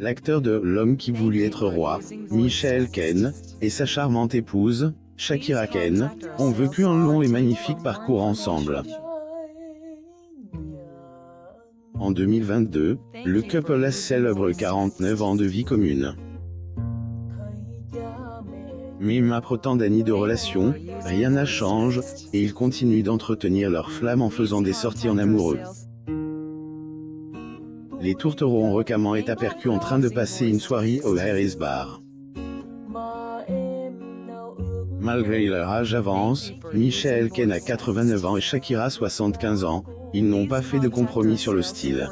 L'acteur de L'homme qui voulut être roi, Michael Caine, et sa charmante épouse, Shakira Caine, ont vécu un long et magnifique parcours ensemble. En 2022, le couple célèbre 49 ans de vie commune. Même après tant d'années de relation, rien n'a changé, et ils continuent d'entretenir leur flamme en faisant des sorties en amoureux. Les tourtereaux ont récemment été aperçus en train de passer une soirée au Harris Bar. Malgré leur âge avance, Michael Caine a 89 ans et Shakira 75 ans, ils n'ont pas fait de compromis sur le style.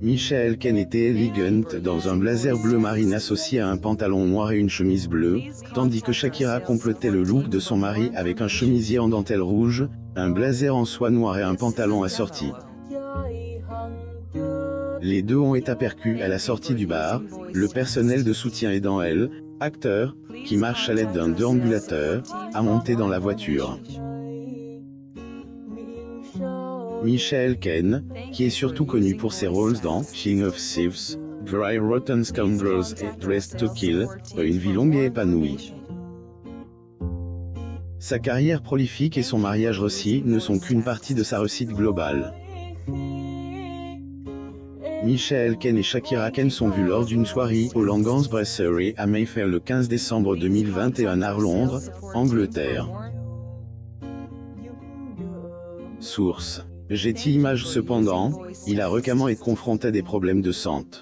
Michael Caine était élégant dans un blazer bleu marine associé à un pantalon noir et une chemise bleue, tandis que Shakira complétait le look de son mari avec un chemisier en dentelle rouge, un blazer en soie noire et un pantalon assorti. Les deux ont été aperçus à la sortie du bar, le personnel de soutien aidant elle, acteur, qui marche à l'aide d'un déambulateur, à monter dans la voiture. Michael Caine, qui est surtout connu pour ses rôles dans King of Thieves, Dry Rotten Scoundrels et Dressed to Kill, a une vie longue et épanouie. Sa carrière prolifique et son mariage réussi ne sont qu'une partie de sa réussite globale. Michael Caine et Shakira Caine sont vus lors d'une soirée au Langhans Brasserie à Mayfair le 15 décembre 2021 à Londres, Angleterre. Source: Getty Images. Cependant, il a récemment été confronté à des problèmes de santé.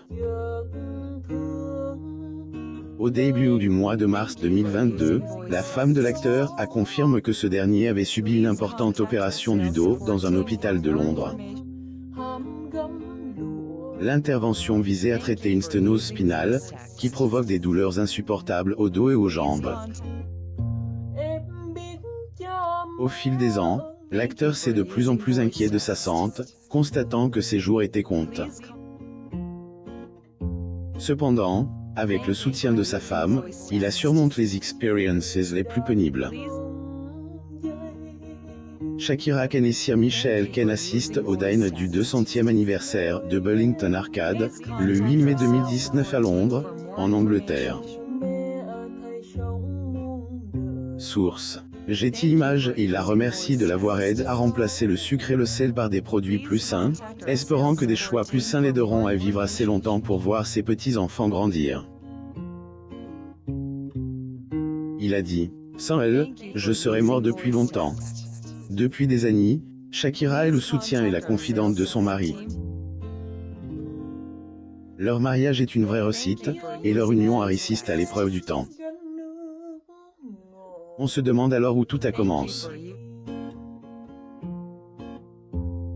Au début du mois de mars 2022, la femme de l'acteur a confirmé que ce dernier avait subi une importante opération du dos dans un hôpital de Londres. L'intervention visait à traiter une sténose spinale, qui provoque des douleurs insupportables au dos et aux jambes. Au fil des ans, l'acteur s'est de plus en plus inquiet de sa santé, constatant que ses jours étaient comptés. Cependant, avec le soutien de sa femme, il a surmonté les expériences les plus pénibles. Shakira Caine et Sir Michael Caine assistent au dîner du 200e anniversaire de Bullingdon Arcade, le 8 mai 2019 à Londres, en Angleterre. Source: Getty Images. Il la remercie de l'avoir aidé à remplacer le sucre et le sel par des produits plus sains, espérant que des choix plus sains l'aideront à vivre assez longtemps pour voir ses petits-enfants grandir. Il a dit: sans elle, je serais mort depuis longtemps. Depuis des années, Shakira est le soutien et la confidente de son mari. Leur mariage est une vraie réussite, et leur union a résisté à l'épreuve du temps. On se demande alors où tout a commencé.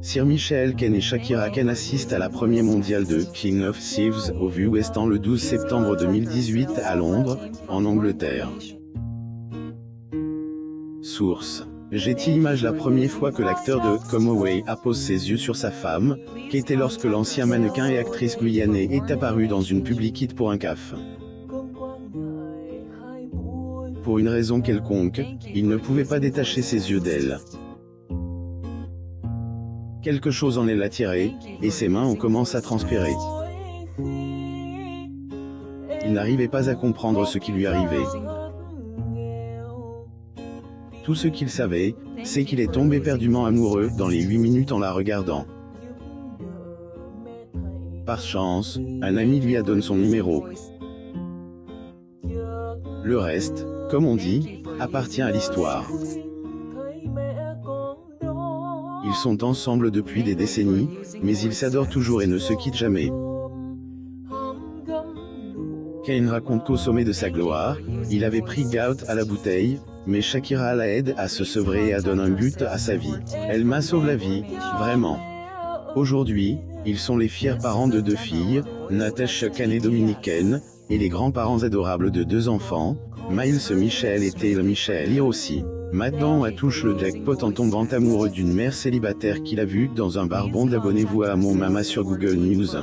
Sir Michael Caine et Shakira Caine assistent à la première mondiale de King of Thieves au Vue West End le 12 septembre 2018 à Londres, en Angleterre. Source: Getty Images. La première fois que l'acteur de Come Away a posé ses yeux sur sa femme, qu'était lorsque l'ancien mannequin et actrice guyanais est apparu dans une publicité pour un café. Pour une raison quelconque, il ne pouvait pas détacher ses yeux d'elle. Quelque chose en elle l'attirait, et ses mains ont commencé à transpirer. Il n'arrivait pas à comprendre ce qui lui arrivait. Tout ce qu'il savait, c'est qu'il est tombé éperdument amoureux dans les 8 minutes en la regardant. Par chance, un ami lui a donné son numéro. Le reste, comme on dit, appartient à l'histoire. Ils sont ensemble depuis des décennies, mais ils s'adorent toujours et ne se quittent jamais. Caine raconte qu'au sommet de sa gloire, il avait pris goût à la bouteille, mais Shakira la aide à se sevrer et à donner un but à sa vie. Elle m'a sauvé la vie, vraiment. Aujourd'hui, ils sont les fiers parents de 2 filles, Natasha Caine et Dominic Caine, et les grands-parents adorables de 2 enfants, Miles Michael et Taylor Michael aussi. Maintenant on touche le jackpot en tombant amoureux d'une mère célibataire qu'il a vue dans un bar. Bon, abonnez-vous à mon mama sur Google News.